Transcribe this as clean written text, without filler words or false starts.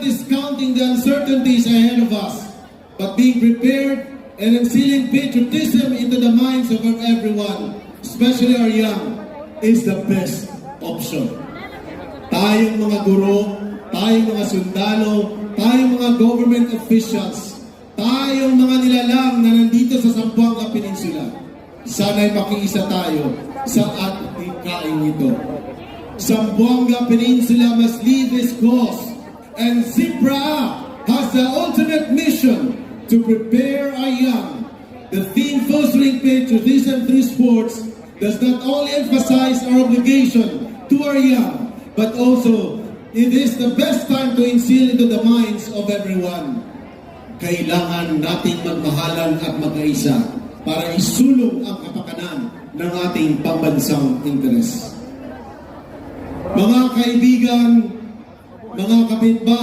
not discounting the uncertainties ahead of us, but being prepared and instilling patriotism into the minds of everyone, especially our young, is the best option. Tayong mga guro, tayong mga sundalo, tayong mga government officials, tayong mga nilalang na nandito sa Zamboanga Peninsula, sana'y makiisa tayo sa adhikain ito. Zamboanga Peninsula must lead this cause, and ZIPRA has the ultimate mission to prepare our young. The theme fostering patriotism through sports does not only emphasize our obligation to our young, but also it is the best time to instill into the minds of everyone. Kailangan nating magmahalan at magkaisa para isulong ang kapakanan ng ating pambansang interes. Mga kaibigan, mga kapitbahay,